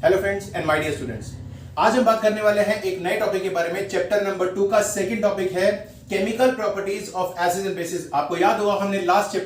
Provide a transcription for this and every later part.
Hello friends and my dear students, आज हम बात करने वाले हैं एक नए टॉपिक के बारे में। चैप्टर नंबर 2 का सेकंड टॉपिक है chemical properties of acids and bases. आपको याद होगा हमने लास्ट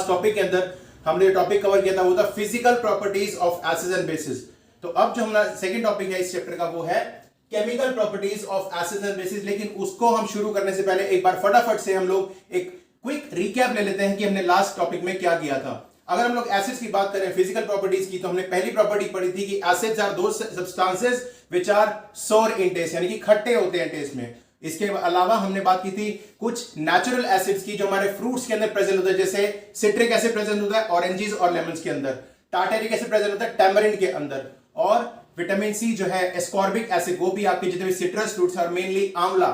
टॉपिक के अंदर हमने टॉपिक कवर किया था वो था physical properties of acids and bases. तो अब जो हमारा सेकंड टॉपिक है इस चैप्टर का वो है chemical properties of acids and bases. लेकिन उसको हम शुरू करने से पहले एक बार फटाफट से हम लोग एक क्विक रिकैप ले लेते हैं कि हमने लास्ट टॉपिक में क्या किया था। अगर हम लोग एसिड्स की बात करें फिजिकल प्रॉपर्टीज की, तो हमने पहली प्रॉपर्टी पढ़ी थी कि acids are those substances which are sour in test, यानी कि खट्टे होते हैं टेस्ट में। इसके अलावा हमने बात की थी कुछ नेचुरल एसिड्स की जो हमारे फ्रूट्स के अंदर प्रेजेंट होते हैं, जैसे सिट्रिक एसिड प्रेजेंट होता है ऑरेंजेस और लेमन्स के अंदर, टार्टेरिक एसिड प्रेजेंट होता है टैमरिंड के अंदर, और विटामिन सी जो है एस्कॉर्बिक एसिड वो भी आपके जितने भी सिट्रस फ्रूट्स और मेनली आंवला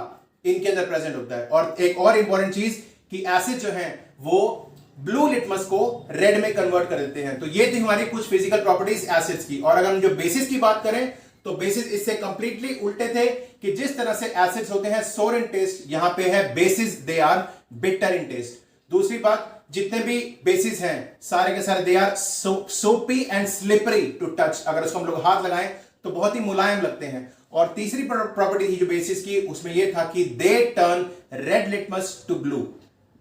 इनके अंदर प्रेजेंट होता है। और एक और इंपॉर्टेंट चीज कि एसिड जो है वो ब्लू लिटमस को रेड में कन्वर्ट कर देते हैं। तो ये थी हमारी कुछ फिजिकल प्रॉपर्टीज एसिड्स की। और अगर हम जो बेसिस की बात करें तो बेसिस इससे कंप्लीटली उल्टे थे कि जिस तरह से एसिड्स होते हैं सोर इन टेस्ट, यहां पे है bases they are bitter in taste. दूसरी बात, जितने भी बेसिस हैं सारे के सारे they are soapy and slippery to touch, अगर उसको हम लोग हाथ लगाएं तो बहुत ही मुलायम लगते हैं। और तीसरी प्रॉपर्टी थी जो बेसिस की, उसमें यह था कि they turn red litmus to blue.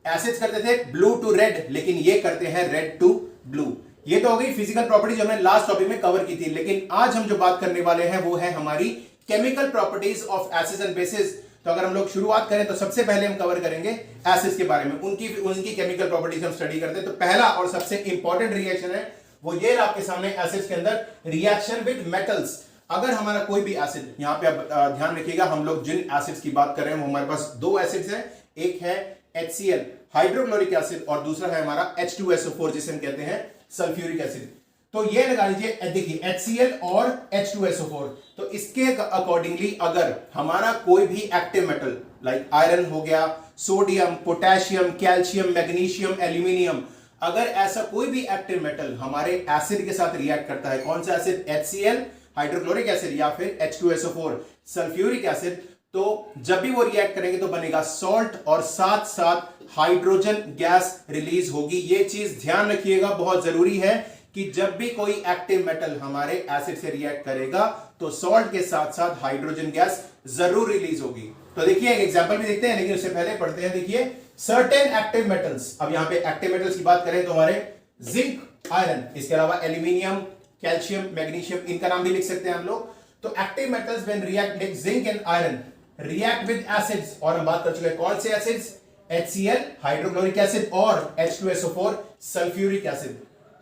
Acids करते थे ब्लू टू रेड, लेकिन ये करते हैं रेड टू ब्लू। ये तो हो गई फिजिकल प्रॉपर्टी जो हमने लास्ट टॉपिक में कवर की थी। लेकिन आज हम जो बात करने वाले हैं वो है हमारी chemical properties of acids and bases. तो अगर हम लोग शुरुआत करें तो सबसे पहले हम कवर करेंगे एसिड्स के बारे में, उनकी केमिकल प्रॉपर्टीज हम स्टडी करते हैं। तो पहला और सबसे इंपॉर्टेंट रिएक्शन है वो ये आपके सामने एसिड्स के अंदर रिएक्शन विद मेटल्स। अगर हमारा कोई भी एसिड, यहां पे आप ध्यान रखिएगा, हम लोग जिन एसिड्स की बात कर रहे हैं वो हमारे पास दो एसिड्स हैं, एक है HCl हाइड्रोक्लोरिक एसिड और दूसरा है हमारा H2SO4 जिसे हम कहते हैं सल्फ्यूरिक एसिड। तो ये लगा लीजिए, देखिए HCl और H2SO4। तो इसके अकॉर्डिंगली अगर हमारा कोई भी एक्टिव मेटल लाइक आयरन हो गया, sodium, potassium, calcium, magnesium, aluminium, अगर ऐसा कोई भी एक्टिव मेटल हमारे एसिड के साथ रिएक्ट करता है, कौन सा एसिड, HCl हाइड्रोक्लोरिक एसिड या फिर H2SO4 सल्फ्यूरिक एसिड, तो जब भी वो रिएक्ट करेंगे तो बनेगा सॉल्ट और साथ साथ हाइड्रोजन गैस रिलीज होगी। ये चीज ध्यान रखिएगा, बहुत जरूरी है कि जब भी कोई एक्टिव मेटल हमारे एसिड से रिएक्ट करेगा तो सॉल्ट के साथ साथ हाइड्रोजन गैस जरूर रिलीज होगी। तो देखिए एक एग्जांपल भी देखते हैं, लेकिन उससे पहले पढ़ते हैं। देखिए सर्टेन एक्टिव मेटल्स, अब यहां पे एक्टिव मेटल्स की बात करें तो हमारे जिंक, आयरन, इसके अलावा एल्यूमिनियम, कैल्शियम, मैग्नीशियम, इनका नाम भी लिख सकते हैं हम लोग। तो active metals when react like zinc and iron react with acids, और हम बात कर चुके हैं कौन से एसिड्स, HCl हाइड्रोक्लोरिक एसिड और H2SO4 sulphuric acid,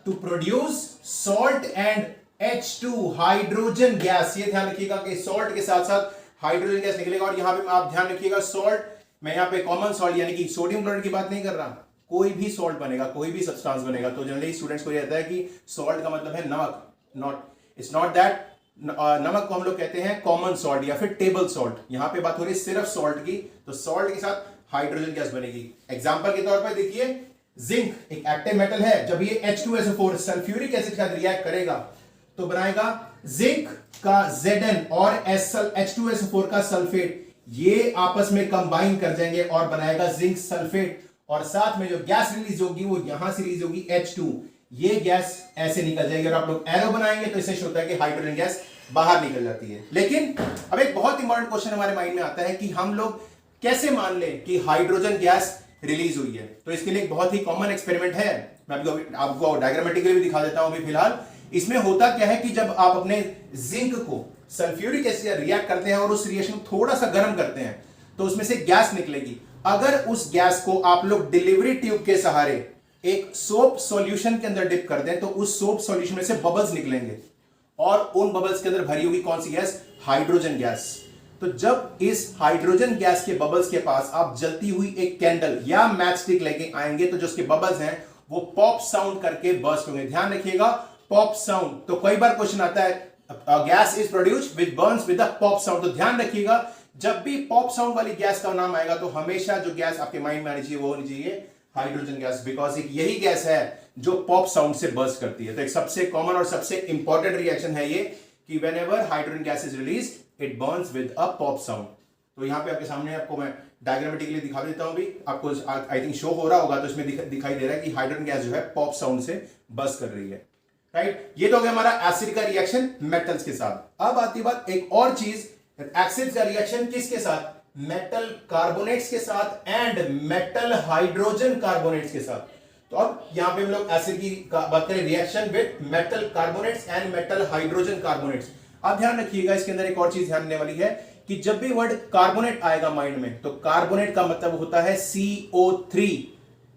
to produce salt and H2 hydrogen gas. ये ध्यान रखिएगा कि सॉल्ट के साथ साथ हाइड्रोजन गैस निकलेगा। और यहां पे आप ध्यान रखिएगा सॉल्ट, मैं यहां पे कॉमन सॉल्ट यानी कि सोडियम क्लोराइड की बात नहीं कर रहा, कोई भी सॉल्ट बनेगा, कोई भी सब्सटेंस बनेगा। तो जनरली स्टूडेंट्स को यह रहता है कि सॉल्ट का मतलब है नमक, इट्स नॉट दैट। नमक को हम लोग कहते हैं कॉमन सॉल्ट या फिर टेबल सॉल्ट। यहां पे बात हो रही है सिर्फ सॉल्ट की, तो सॉल्ट के साथ हाइड्रोजन गैस बनेगी। एग्जांपल के तौर पर देखिए जिंक एक एक्टिव मेटल है, जब ये H2SO4 सल्फ्यूरिक एसिड के साथ रिएक्ट करेगा तो बनाएगा जिंक का Zn और H2SO4 का सल्फेट, ये आपस में कंबाइन कर जाएंगे और बनाएगा जिंक सल्फेट। और साथ में जो गैस रिलीज होगी वो यहां से रिलीज होगी H2, ये गैस ऐसे निकल जाएगी। और आप लोग एरो बनाएंगे तो इससे होता है कि हाइड्रोजन गैस बाहर निकल जाती है। लेकिन अब एक बहुत इंपॉर्टेंट क्वेश्चन हमारे माइंड में आता है कि हम लोग कैसे मान लें कि हाइड्रोजन गैस रिलीज हुई है। तो इसके लिए एक बहुत ही कॉमन एक्सपेरिमेंट है, मैं आपको डायग्रामेटिकली भी दिखा देता हूं अभी फिलहाल। इसमें होता क्या है कि जब आप अपने जिंक को सल्फ्यूरिक एसिड से रिएक्ट करते हैं और उस रिएक्शन को थोड़ा सा गर्म करते हैं तो उसमें से गैस निकलेगी। अगर उस गैस को आप लोग डिलीवरी ट्यूब के सहारे एक सोप सॉल्यूशन के अंदर डिप कर दें तो उस सोप सॉल्यूशन में से बबल्स निकलेंगे और उन बबल्स के अंदर भरी होगी कौन सी गैस, हाइड्रोजन गैस। तो जब इस हाइड्रोजन गैस के बबल्स के पास आप जलती हुई एक कैंडल या मैच स्टिक लेके आएंगे तो जो उसके बबल्स हैं वो पॉप साउंड करके बर्स्ट होंगे। ध्यान रखिएगा पॉप साउंड। तो कई बार क्वेश्चन आता है gas is produced with Burns with the pop sound. तो ध्यान रखिएगा जब भी पॉप साउंड वाली गैस का नाम आएगा तो हमेशा जो गैस आपके माइंड में आनी चाहिए वो होनी चाहिए हाइड्रोजन गैस, बिकॉज एक यही गैस है जो पॉप साउंड से बर्स्ट करती है। तो एक सबसे कॉमन और सबसे इंपॉर्टेंट रिएक्शन है ये कि whenever hydrogen gas is release it Burns with a pop sound. तो यहां पे आपके सामने आपको मैं डायग्रामेटिकली दिखा देता हूं, भी आपको आई थिंक शो हो रहा होगा, तो इसमें दिखाई दे रहा है कि हाइड्रोजन गैस जो है पॉप साउंड से बर्स्ट कर रही है। राइट। ये तो हो गया हमारा एसिड का रिएक्शन मेटल्स के साथ। अब आती बात एक और चीज, एसिड का रिएक्शन किसके साथ? मेटल कार्बोनेट्स के साथ एंड मेटल हाइड्रोजन कार्बोनेट्स के साथ। तो अब यहां पे हम लोग एसिड की बात करें, reaction with metal carbonates and metal hydrogen carbonates. अब ध्यान रखिएगा, इसके अंदर एक और चीज ध्यान देने वाली है कि जब भी वर्ड कार्बोनेट आएगा माइंड में, तो कार्बोनेट का मतलब होता है CO3।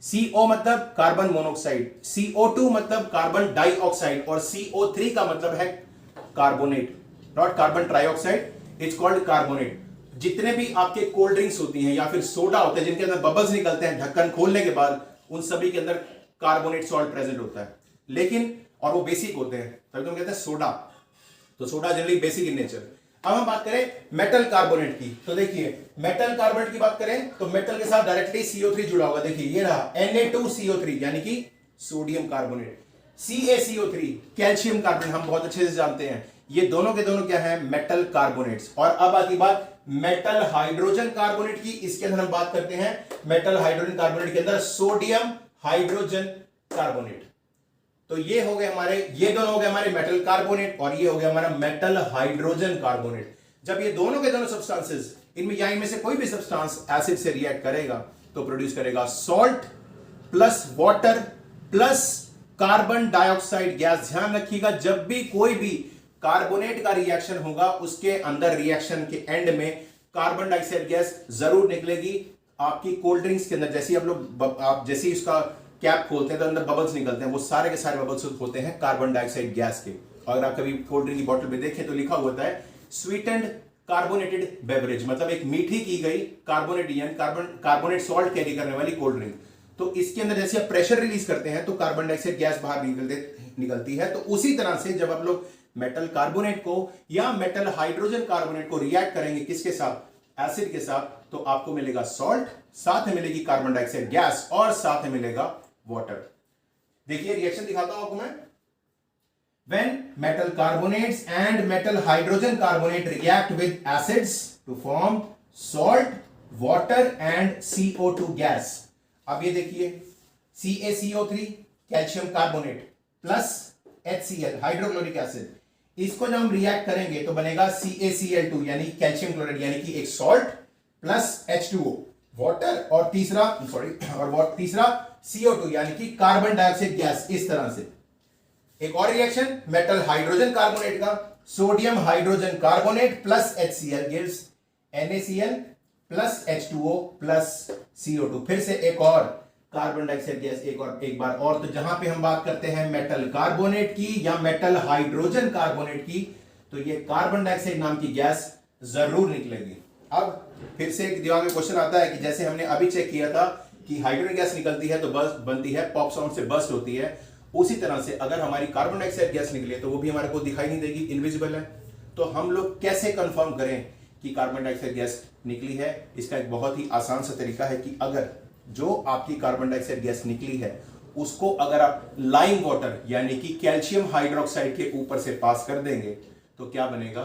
CO मतलब कार्बन मोनोऑक्साइड, CO2 मतलब कार्बन डाइऑक्साइड, और CO3 का मतलब है carbonate, not carbon trioxide, it's called carbonate. जितने भी आपके कोल्ड ड्रिंक्स होती हैं या फिर सोडा होते हैं जिनके अंदर बबल्स निकलते हैं ढक्कन खोलने के बाद, उन सभी के अंदर कार्बोनेट सॉल्ट प्रेजेंट होता है। लेकिन और वो बेसिक होते हैं, तभी तो हम कहते हैं सोडा। तो soda generally basic in nature. अब हम बात करें मेटल कार्बोनेट की, तो देखिए मेटल कार्बोनेट की बात करें तो मेटल के साथ डायरेक्टली CO3 जुड़ा होगा। देखिए ये रहा Na2CO3 यानी कि sodium carbonate, CaCO3 calcium carbonate, हम बहुत अच्छे से जानते हैं। ये दोनों के दोनों क्या है? Metal carbonates. और अब आती बात मेटल हाइड्रोजन कार्बोनेट की। इसके अंदर हम बात करते हैं मेटल हाइड्रोजन कार्बोनेट के अंदर सोडियम हाइड्रोजन कार्बोनेट। तो ये हो गए हमारे, ये दोनों हो गए हमारे मेटल कार्बोनेट, और ये हो गया हमारा मेटल हाइड्रोजन कार्बोनेट। जब ये दोनों के दोनों सब्सटेंसेस, इनमें या इनमें से कोई भी सब्सटेंस एसिड से रिएक्ट करेगा तो प्रोड्यूस करेगा salt plus water plus carbon dioxide gas. ध्यान रखिएगा, जब भी कोई भी कार्बोनेट का रिएक्शन होगा उसके अंदर रिएक्शन के एंड में कार्बन डाइऑक्साइड गैस जरूर निकलेगी। आपकी कोल्ड ड्रिंक्स के अंदर जैसे आप जैसे उसका कैप खोलते हैं तो अंदर बबल्स निकलते हैं, वो सारे के सारे बबल्स होते हैं कार्बन डाइऑक्साइड गैस के। अगर आप कभी कोल्ड ड्रिंक की बोतल में देखें तो लिखा होता है स्वीटेंड कार्बोनेटेड बेवरेज, मतलब एक मीठी की गई कार्बोनेट यानी कार्बोनेट सॉल्ट कैरी करने वाली कोल्ड ड्रिंक। तो इसके अंदर जैसे आप प्रेशर रिलीज करते हैं तो कार्बन डाइऑक्साइड गैस बाहर निकलती है। तो उसी तरह से जब आप लोग मेटल कार्बोनेट को या मेटल हाइड्रोजन कार्बोनेट को रिएक्ट करेंगे किसके साथ? एसिड के साथ, तो आपको मिलेगा सॉल्ट, साथ में मिलेगी कार्बन डाइऑक्साइड गैस, और साथ में मिलेगा वाटर। देखिए रिएक्शन दिखाता हूं आपको मैं। When metal carbonates and metal hydrogen carbonate react with acids to form salt, water and CO2 gas। अब ये देखिए CaCO3 calcium carbonate plus HCl hydrochloric acid, इसको जब हम रिएक्ट करेंगे तो बनेगा CaCl2 यानी कैल्शियम क्लोराइड, यानी कि एक सॉल्ट प्लस H2O वाटर, और तीसरा CO2 यानी कि कार्बन डाइऑक्साइड गैस। इस तरह से एक और रिएक्शन मेटल हाइड्रोजन कार्बोनेट का, sodium hydrogen carbonate plus HCl gives NaCl plus H2O plus CO2। फिर से एक और कार्बन डाइऑक्साइड गैस एक बार और। तो जहां पे हम बात करते हैं मेटल कार्बोनेट की या मेटल हाइड्रोजन कार्बोनेट की, तो ये कार्बन डाइऑक्साइड नाम की गैस जरूर निकलेगी। अब फिर से एक दिमाग में क्वेश्चन आता है कि जैसे हमने अभी चेक किया था कि हाइड्रोजन गैस निकलती है तो बस बनती है, पॉप साउंड से बर्स्ट होती है, उसी तरह से अगर हमारी कार्बन डाइऑक्साइड गैस निकले तो वो भी हमारे को दिखाई नहीं देगी, इनविजिबल है। तो हम लोग कैसे कंफर्म करें कि कार्बन डाइऑक्साइड गैस निकली है? इसका एक बहुत ही आसान सा तरीका है कि अगर जो आपकी कार्बन डाइऑक्साइड गैस निकली है उसको अगर आप लाइम वाटर यानी कि कैल्शियम हाइड्रोक्साइड के ऊपर से पास कर देंगे तो क्या बनेगा?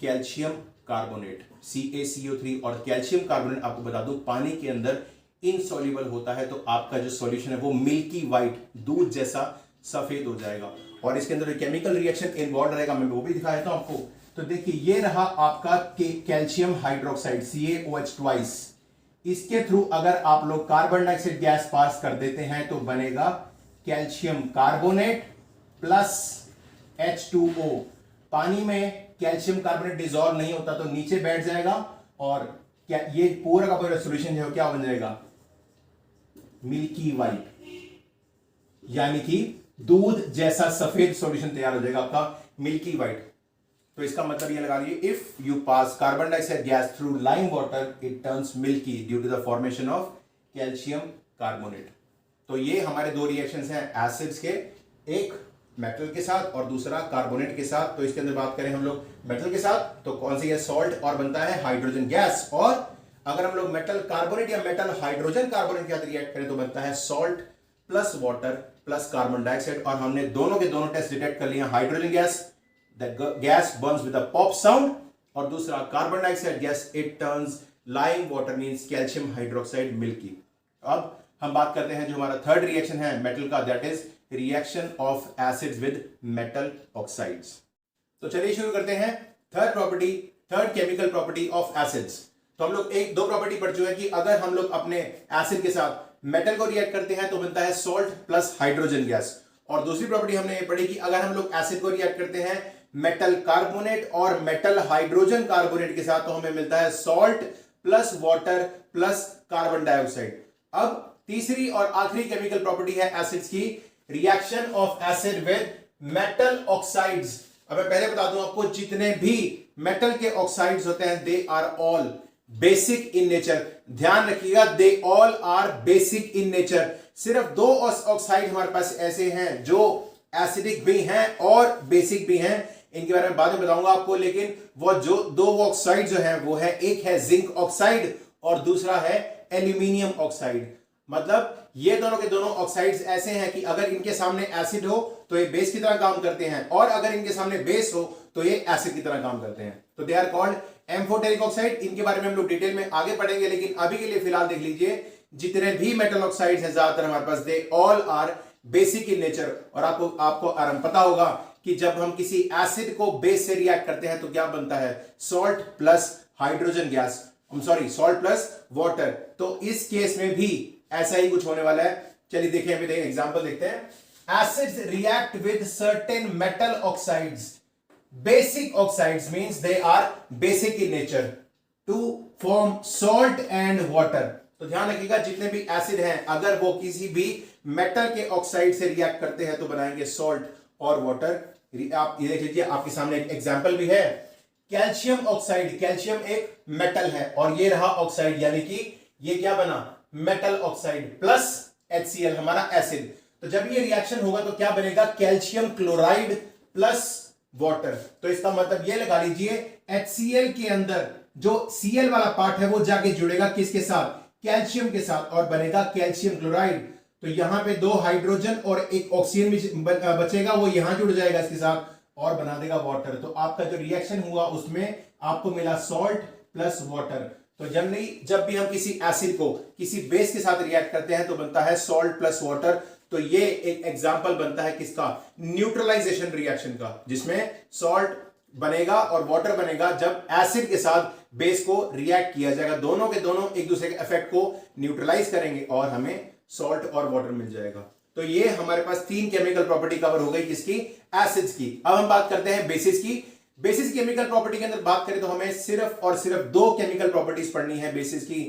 Calcium carbonate CaCO3। और कैल्शियम कार्बोनेट आपको बता दूं पानी के अंदर इनसॉल्युबल होता है, तो आपका जो सॉल्यूशन है वो मिल्की वाइट दूध जैसा सफेद हो जाएगा। और इसके अंदर केमिकल रिएक्शन इन्वॉल्व रहेगा, मैं वो भी दिखाया था आपको। तो देखिए ये रहा आपका कैल्शियम हाइड्रोक्साइड CaOH ट्वाइस। इसके थ्रू अगर आप लोग कार्बन डाइऑक्साइड गैस पास कर देते हैं तो बनेगा कैल्शियम कार्बोनेट प्लस H2O। पानी में कैल्शियम कार्बोनेट डिसॉल्व नहीं होता तो नीचे बैठ जाएगा, और क्या ये पूरा का पूरा सॉल्यूशन जो है क्या बन जाएगा? मिल्की वाइट, यानी कि दूध जैसा सफेद सॉल्यूशन तैयार हो जाएगा आपका मिल्की वाइट। तो इसका मतलब ये लगा लीजिए, if you pass carbon dioxide gas through lime water it turns milky due to the formation of calcium carbonate. तो ये हमारे दो रिएक्शंस हैं एसिड्स के, एक मेटल के साथ और दूसरा कार्बोनेट के साथ। तो इसके अंदर बात करें हम लोग मेटल के साथ तो कौन सी है? सॉल्ट, और बनता है हाइड्रोजन गैस। और अगर हम लोग मेटल कार्बोनेट या मेटल हाइड्रोजन कार्बोनेट के साथ रिएक्ट करें तो बनता है salt plus water plus carbon dioxide. और हमने दोनों के दोनों टेस्ट डिटेक्ट कर लिए। Hydrogen gas, the gas Burns with a pop sound, और दूसरा carbon dioxide gas, it turns lime water means calcium hydroxide milky. अब हम बात करते हैं जो हमारा थर्ड रिएक्शन है मेटल का, that is reaction of acids with metal oxides. तो चलिए शुरू करते हैं। Third chemical property of acids. तो हम लोग एक दो प्रॉपर्टी पढ़ चुके हैं कि अगर हम लोग अपने एसिड के साथ मेटल को रिएक्ट करते हैं तो बनता है सॉल्ट प्लस हाइड्रोजन गैस। और दूसरी प्रॉपर्टी हमने ये पढ़ी कि अगर हम लोग एसिड को रिएक्ट करते हैं मेटल कार्बोनेट और मेटल हाइड्रोजन कार्बोनेट के साथ तो हमें मिलता है salt plus water plus carbon dioxide. अब तीसरी और आखिरी केमिकल प्रॉपर्टी है एसिड्स की, reaction of acid with metal oxides. अब मैं पहले बता दूं आपको, जितने भी मेटल के ऑक्साइड्स होते हैं they are all basic in nature. ध्यान रखिएगा, they all are basic in nature. सिर्फ दो ऑक्साइड हमारे पास ऐसे हैं जो एसिडिक भी हैं और बेसिक भी हैं, इनके बारे में बाद में बताऊंगा आपको। लेकिन वो जो दो ऑक्साइड जो है वो है, एक है जिंक ऑक्साइड और दूसरा है एल्यूमिनियम ऑक्साइड। मतलब ये दोनों के दोनों ऑक्साइड्स ऐसे हैं कि अगर इनके सामने एसिड हो तो ये बेस की तरह काम करते हैं, और अगर इनके सामने बेस हो तो ये एसिड की तरह काम करते हैं। तो they are called amphoteric oxide. इनके बारे में हम लोग डिटेल में आगे पढ़ेंगे, लेकिन अभी के लिए फिलहाल देख लीजिए, जितने भी मेटल ऑक्साइड्स हैं ज्यादातर हमारे पास they all are basic in nature. और आपको पता होगा कि जब हम किसी एसिड को बेस से रिएक्ट करते हैं तो क्या बनता है, salt plus hydrogen gas, salt plus water. तो इस केस में भी ऐसा ही कुछ होने वाला है। चलिए देखें, अभी देखें एग्जांपल देखते हैं। Acids react with certain metal oxides, basic oxides means they are basic in nature, to form salt and water. तो ध्यान रखिएगा, जितने भी एसिड हैं अगर वो किसी भी मेटल के ऑक्साइड से रिएक्ट करते हैं तो बनाएंगे सॉल्ट और वाटर। आप ये देख लीजिए, आपके सामने एक एग्जांपल भी है, कैल्शियम ऑक्साइड। कैल्शियम एक मेटल है और ये रहा ऑक्साइड, यानी कि ये क्या बना, मेटल ऑक्साइड प्लस HCl हमारा एसिड। तो जब ये रिएक्शन होगा तो क्या बनेगा, कैल्शियम क्लोराइड प्लस वाटर। तो इसका मतलब ये लगा लीजिए, HCl के अंदर जो Cl वाला पार्ट है वो जाके जुड़ेगा किसके साथ, कैल्शियम के साथ, और बनेगा कैल्शियम क्लोराइड। तो यहां पे दो हाइड्रोजन और एक ऑक्सीजन बचेगा, वो यहां जुड़ जाएगा इसके साथ और बना देगा वाटर। तो आपका जो रिएक्शन हुआ उसमें आपको मिला सॉल्ट प्लस वाटर। तो जब भी हम किसी एसिड को किसी बेस के साथ रिएक्ट करते हैं तो बनता है सॉल्ट प्लस वाटर। तो ये एक एग्जांपल बनता है किसका, न्यूट्रलाइजेशन रिएक्शन का, जिसमें सॉल्ट बनेगा और वाटर बनेगा जब एसिड के साथ बेस को रिएक्ट किया जाएगा। दोनों के दोनों एक दूसरे के इफेक्ट को न्यूट्रलाइज करेंगे और हमें सॉल्ट और वाटर मिल जाएगा। तो ये हमारे पास तीन केमिकल प्रॉपर्टी कवर हो गई किसकी, एसिड्स की। अब हम बात करते हैं बेसिस की। बेसिस केमिकल प्रॉपर्टी के अंदर बात करें तो हमें सिर्फ और सिर्फ दो केमिकल प्रॉपर्टीज पढ़नी है बेसिस की।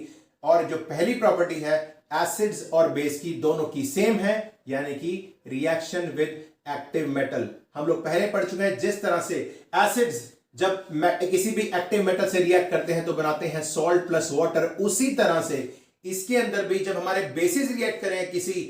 और जो पहली प्रॉपर्टी है एसिड्स और बेस की दोनों की सेम है, यानी कि रिएक्शन विद एक्टिव मेटल। हम लोग पहले पढ़ चुके हैं, जिस तरह से एसिड्स जब किसी भी एक्टिव मेटल से रिएक्ट करते हैं तो बनाते हैं सॉल्ट प्लस वाटर, उसी तरह से इसके अंदर भी जब हमारे बेसिस रिएक्ट करें किसी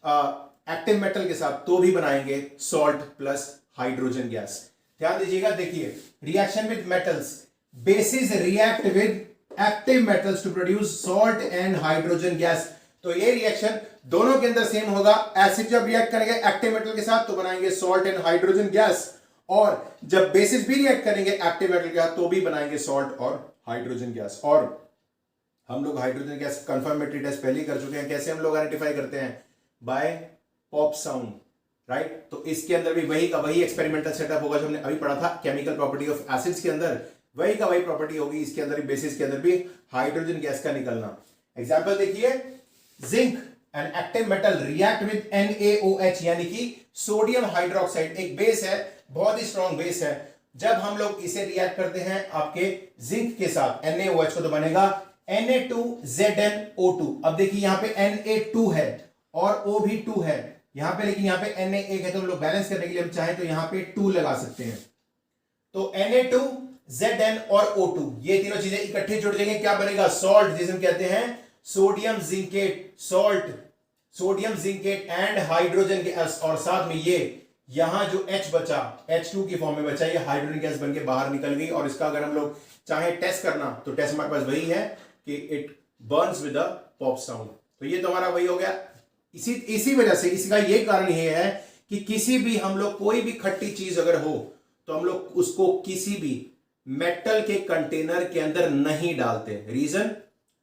एक्टिव मेटल के साथ तो भी बनाएंगे सॉल्ट प्लस हाइड्रोजन गैस। ध्यान दीजिएगा, देखिए reaction with metals, bases react with active metals to produce salt and hydrogen gas. तो ये रिएक्शन दोनों के अंदर सेम होगा। एसिड जब रिएक्ट करेंगे एक्टिव मेटल के साथ तो बनाएंगे सॉल्ट एंड हाइड्रोजन गैस, और जब बेसिस भी रिएक्ट करेंगे एक्टिव मेटल के साथ तो भी बनाएंगे सॉल्ट और हाइड्रोजन गैस। और हम लोग हाइड्रोजन गैस कंफर्मेटरी टेस्ट पहले ही कर चुके हैं। कैसे हम लोग आइडेंटिफाई करते हैं, बाय पॉप साउंड, राइट। तो इसके अंदर भी वही एक्सपेरिमेंटल सेटअप होगा जो हमने अभी पढ़ा था केमिकल प्रॉपर्टी ऑफ एसिड्स के अंदर, वही प्रॉपर्टी होगी इसके अंदर भी, बेसिस के अंदर भी हाइड्रोजन गैस का निकलना। एग्जांपल देखिए, zinc an active metal react with NaOH, यानी कि सोडियम हाइड्रोक्साइड, एक बेस है, बहुत ही स्ट्रॉन्ग बेस है। जब हम लोग इसे रिएक्ट करते हैं आपके जिंक के साथ NaOH को तो बनेगा Na2ZnO2। अब देखिए यहां पे Na2 है और O भी 2 है यहां पे, लेकिन यहां पे Na एक है तो हम लोग बैलेंस करने के लिए हम चाहें तो यहां पे 2 लगा सकते हैं। तो Na2Zn और O2 ये तीनों चीजें इकट्ठे जुड़ जाएंगे, क्या बनेगा, सॉल्ट, जिसे हम कहते हैं sodium zincate, salt, sodium zincate and hydrogen gas. और साथ में ये यहां जो H बचा, H2 की फॉर्म में बचा, ये हाइड्रोजन गैस बनके बाहर निकल गई। और इसका अगर हम लोग चाहे टेस्ट करना तो टेस्ट हमारे पास वही है कि it Burns with a pop sound. तो ये तो हमारा वही हो गया। इसी वजह से, इसका ये कारण ये है कि किसी भी हम लोग कोई भी खट्टी चीज अगर हो तो हम लोग उसको किसी भी मेटल के कंटेनर के अंदर नहीं डालते। रीजन,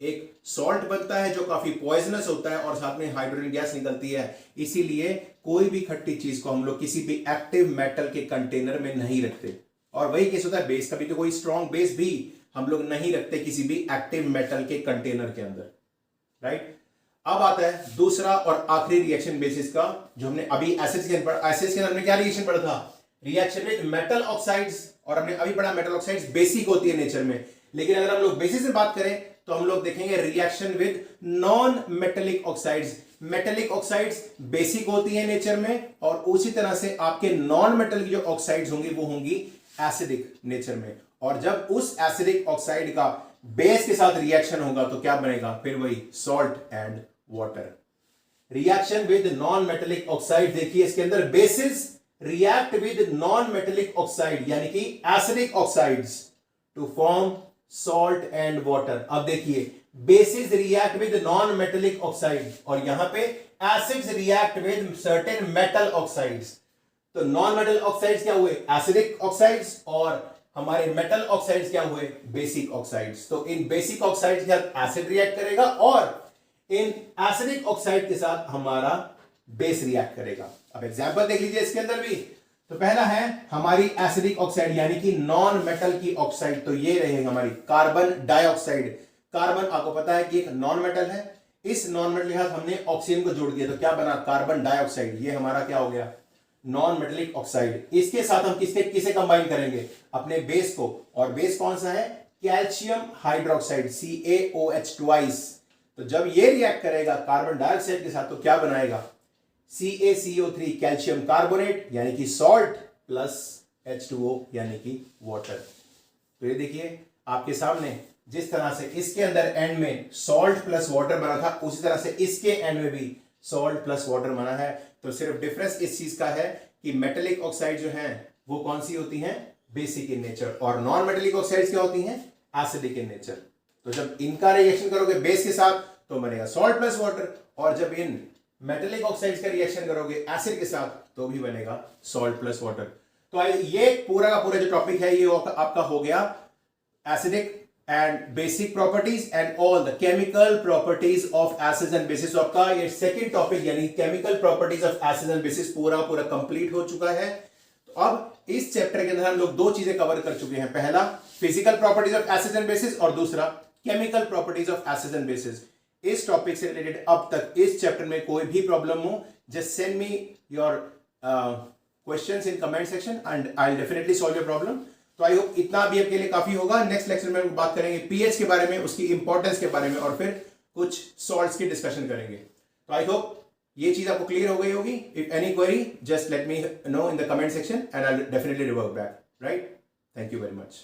एक सॉल्ट बनता है जो काफी पॉइजनस होता है और साथ में हाइड्रोजन गैस निकलती है। इसीलिए कोई भी खट्टी चीज को हम लोग किसी भी एक्टिव मेटल के कंटेनर में नहीं रखते। और वही केस होता है बेस का भी, तो कोई स्ट्रॉन्ग बेस भी हम लोग नहीं रखते किसी भी एक्टिव मेटल के कंटेनर के अंदर, राइट। अब आता है दूसरा और आखिरी रिएक्शन बेसिस का, जो हमने अभी एसिड्स के अंदर हमने क्या रिएक्शन पढ़ा था, रिएक्शन विद मेटल ऑक्साइड्स, और हमने अभी पढ़ा मेटल ऑक्साइड्स बेसिक होती है नेचर में। लेकिन अगर हम लोग बेसिस में बात करें तो हम लोग देखेंगे reaction with non metallic oxides. Metallic oxides basic होती है नेचर में, और उसी तरह से आपके नॉन मेटल की जो ऑक्साइड्स होंगी वो होंगी एसिडिक नेचर में। और जब उस एसिडिक ऑक्साइड का बेस के साथ रिएक्शन होगा तो क्या बनेगा, फिर वही salt and water. Reaction with non metallic oxide, देखिए इसके अंदर bases react with non metallic oxide यानी कि acidic oxides to form salt and water. अब देखिए bases react with non metallic oxide और यहां पे acids react with certain metal oxides. तो नॉन मेटल ऑक्साइड्स क्या हुए, एसिडिक ऑक्साइड्स, और हमारे मेटल ऑक्साइड्स क्या हुए, बेसिक ऑक्साइड्स। तो इन बेसिक ऑक्साइड्स के साथ एसिड रिएक्ट करेगा और इन एसिडिक ऑक्साइड के साथ हमारा बेस रिएक्ट करेगा। अब एग्जांपल देख लीजिए इसके अंदर भी। तो पहला है हमारी एसिडिक ऑक्साइड यानी कि नॉन मेटल की ऑक्साइड, तो ये रहेगा हमारी कार्बन डाइऑक्साइड। कार्बन आपको पता है कि एक नॉन मेटल है, इस नॉन मेटल के साथ हमने ऑक्सीजन को जोड़ दिया तो क्या बना, कार्बन डाइऑक्साइड। ये हमारा क्या हो गया, नॉन मेटेलिक ऑक्साइड। इसके साथ हम किसे कंबाइन करेंगे, अपने बेस को, और बेस कौन सा है, कैल्शियम हाइड्रोक्साइड CaOH ट्वाइस। तो जब ये रिएक्ट करेगा कार्बन डाइऑक्साइड के साथ तो क्या बनाएगा, CaCO3 कैल्शियम कार्बोनेट यानी कि सॉल्ट प्लस H2O यानी कि वाटर। तो ये देखिए आपके सामने जिस तरह से इसके अंदर एंड में सॉल्ट प्लस वाटर बना था, उसी तरह से इसके एंड में भी सॉल्ट प्लस वाटर बना है। तो सिर्फ डिफरेंस इस चीज का है कि मेटेलिक ऑक्साइड जो है वो कौन सी होती हैं, बेसिक इन नेचर, और नॉन मेटेलिक ऑक्साइड्स क्या होती हैं, एसिडिक इन नेचर। तो जब इनका रिएक्शन करोगे बेस के साथ तो बनेगा सॉल्ट प्लस वाटर, और जब इन मेटेलिक ऑक्साइड्स का रिएक्शन करोगे एसिड के साथ तो भी बनेगा सॉल्ट प्लस वाटर। तो ये पूरा का पूरा जो टॉपिक है ये आपका हो गया acidic and basic properties and all the chemical properties of acids and bases। तो आपका ये सेकंड टॉपिक यानी chemical properties of acids and bases पूरा कंप्लीट हो चुका है। तो अब इस चैप्टर के अंदर हम लोग दो चीजें कवर कर चुके हैं, पहला physical properties of acids and bases और दूसरा chemical properties of acids and bases. इस टॉपिक से रिलेटेड अब तक इस चैप्टर में कोई भी प्रॉब्लम हो, just send me your questions in comment section and I will definitely solve your problem. तो आई होप इतना भी आपके लिए काफी होगा। नेक्स्ट लेक्चर में हम बात करेंगे पीएच के बारे में, उसकी इंपॉर्टेंस के बारे में, और फिर कुछ सॉल्ट्स की डिस्कशन करेंगे। तो आई होप ये चीज आपको क्लियर हो गई होगी। If any query just let me know in the comment section and I will definitely revert back, right. Thank you very much.